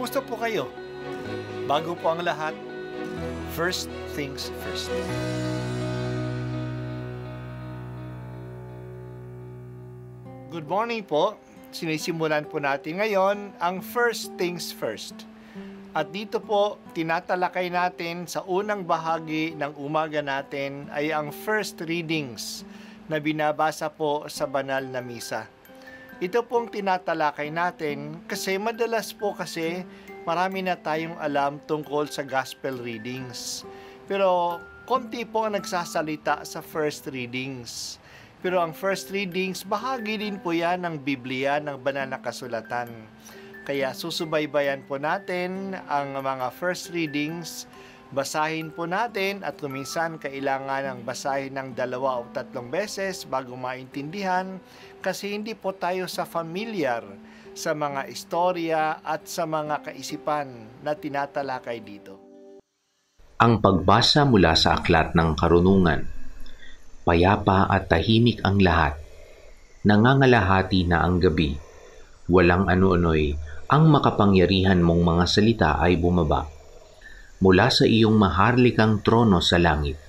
Kumusta po kayo? Bago po ang lahat, first things first. Good morning po. Sinisimulan po natin ngayon ang first things first. At dito po, tinatalakay natin sa unang bahagi ng umaga natin ay ang first readings na binabasa po sa banal na misa. Ito pong tinatalakay natin kasi madalas po marami na tayong alam tungkol sa gospel readings. Pero konti po ang nagsasalita sa first readings. Pero ang first readings, bahagi din po yan ng Biblia, ng banal na kasulatan. Kaya susubaybayan po natin ang mga first readings, basahin po natin at kuminsan kailangan ng basahin ng 2 o 3 beses bago maintindihan kasi hindi po tayo familiar sa mga istorya at sa mga kaisipan na tinatalakay dito. Ang pagbasa mula sa Aklat ng Karunungan. Payapa at tahimik ang lahat. Nangangalahati na ang gabi. Walang ano-ano'y ang makapangyarihan mong mga salita ay bumaba. Mula sa iyong maharlikang trono sa langit.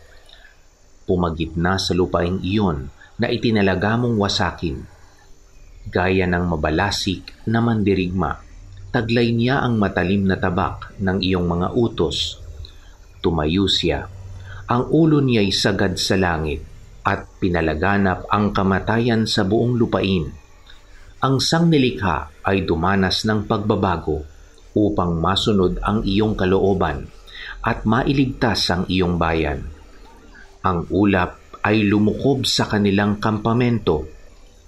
Pumagitna sa lupaing iyon na itinalaga mong wasakin. Gaya ng mabalasik na mandirigma, taglay niya ang matalim na tabak ng iyong mga utos. Tumayo siya. Ang ulo niya'y sagad sa langit at pinalaganap ang kamatayan sa buong lupain. Ang sangnilikha ay dumanas ng pagbabago upang masunod ang iyong kalooban at mailigtas ang iyong bayan. Ang ulap ay lumukob sa kanilang kampamento.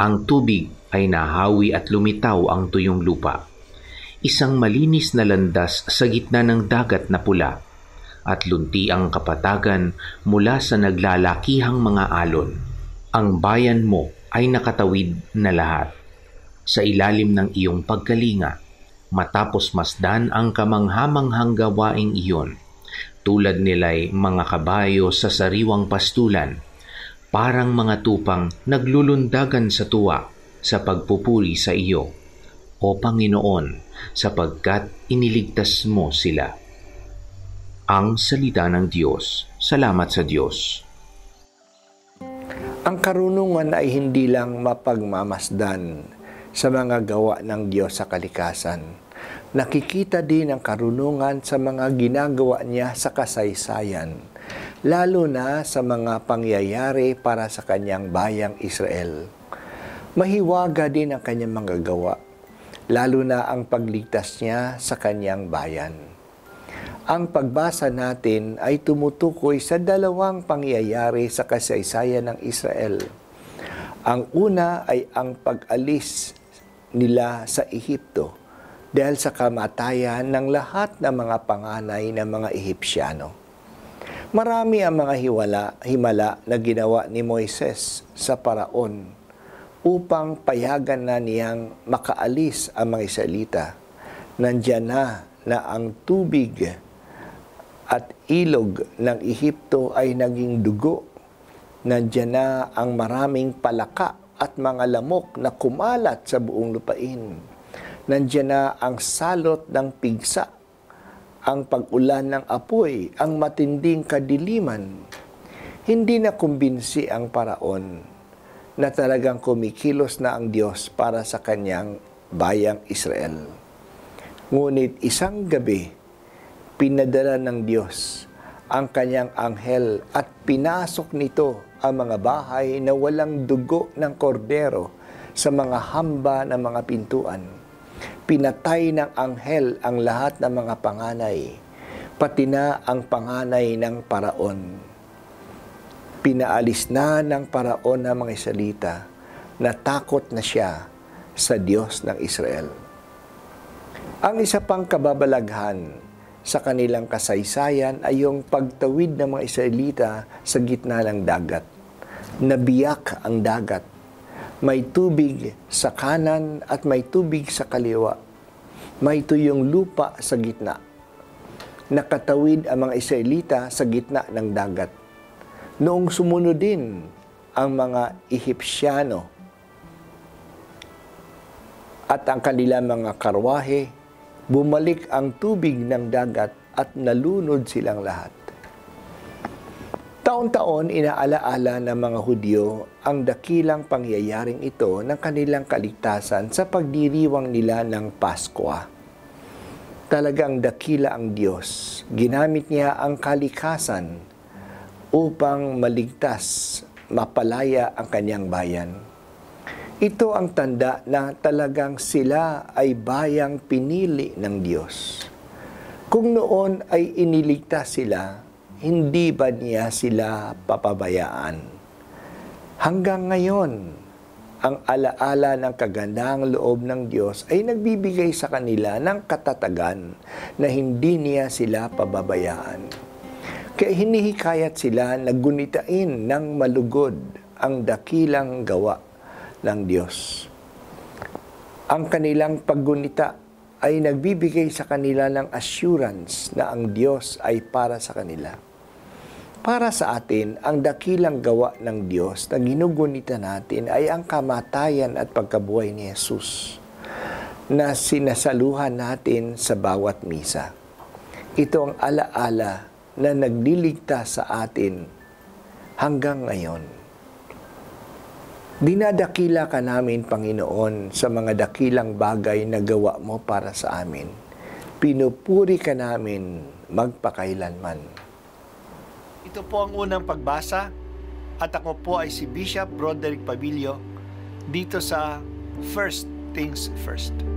Ang tubig ay nahawi at lumitaw ang tuyong lupa. Isang malinis na landas sa gitna ng dagat na pula at lunti ang kapatagan mula sa naglalakihang mga alon. Ang bayan mo ay nakatawid na lahat. Sa ilalim ng iyong pagkalinga, matapos masdan ang kamanghamanghang gawaing iyon, tulad nila'y mga kabayo sa sariwang pastulan, parang mga tupang naglulundagan sa tuwa sa pagpupuri sa iyo, O Panginoon, sapagkat iniligtas mo sila. Ang salita ng Diyos. Salamat sa Diyos. Ang karunungan ay hindi lang mapagmamasdan sa mga gawa ng Diyos sa kalikasan. Nakikita din ang karunungan sa mga ginagawa niya sa kasaysayan, lalo na sa mga pangyayari para sa kanyang bayang Israel. Mahiwaga din ang kanyang mga gawa, lalo na ang pagligtas niya sa kanyang bayan. Ang pagbasa natin ay tumutukoy sa 2 pangyayari sa kasaysayan ng Israel. Ang una ay ang pag-alis nila sa Ehipto dahil sa kamatayan ng lahat ng mga panganay ng mga Ehipsyano. Marami ang mga himala na ginawa ni Moises sa Paraon upang payagan na niyang makaalis ang mga Israelita. Nandiyan na ang tubig at ilog ng Ehipto ay naging dugo. Nandiyan na ang maraming palaka at mga lamok na kumalat sa buong lupain. Nandiyan na ang salot ng pigsa, ang pag-ulan ng apoy, ang matinding kadiliman. Hindi na kumbinsi ang Paraon na talagang kumikilos na ang Diyos para sa kanyang bayang Israel. Ngunit isang gabi, pinadala ng Diyos ang kanyang anghel at pinasok nito ang mga bahay na walang dugo ng kordero sa mga hamba ng mga pintuan. Pinatay ng anghel ang lahat ng mga panganay, pati na ang panganay ng Paraon. Pinaalis na ng Paraon ang mga Israelita, natakot na siya sa Diyos ng Israel. Ang isa pang kababalaghan sa kanilang kasaysayan ay yung pagtawid ng mga Israelita sa gitna ng dagat. Nabiyak ang dagat. May tubig sa kanan at may tubig sa kaliwa. May tuyong lupa sa gitna. Nakatawid ang mga Israelita sa gitna ng dagat. Noong sumunod din ang mga Ehipsyano at ang kanilang mga karwahe, Bumalik ang tubig ng dagat at nalunod silang lahat. Taon-taon inaalaala ng mga Hudyo ang dakilang pangyayaring ito ng kanilang kaligtasan sa pagdiriwang nila ng Paskwa. Talagang dakila ang Diyos. Ginamit niya ang kalikasan upang maligtas, mapalaya ang kanyang bayan. Ito ang tanda na talagang sila ay bayang pinili ng Diyos. Kung noon ay iniligtas sila, hindi ba niya sila papabayaan? Hanggang ngayon, ang alaala ng kagandahang loob ng Diyos ay nagbibigay sa kanila ng katatagan na hindi niya sila pababayaan. Kaya hinihikayat sila na gunitain ng malugod ang dakilang gawa ng Diyos. Ang kanilang paggunita ay nagbibigay sa kanila ng assurance na ang Diyos ay para sa kanila. Para sa atin, ang dakilang gawa ng Diyos na ginugunita natin ay ang kamatayan at pagkabuhay ni Jesus na sinasaluhan natin sa bawat misa. Ito ang alaala na nagliligtas sa atin hanggang ngayon. Dinadakila ka namin, Panginoon, sa mga dakilang bagay na gawa mo para sa amin. Pinupuri ka namin magpakailanman. Ito po ang unang pagbasa at ako po ay si Bishop Broderick Pabilio dito sa First Things First.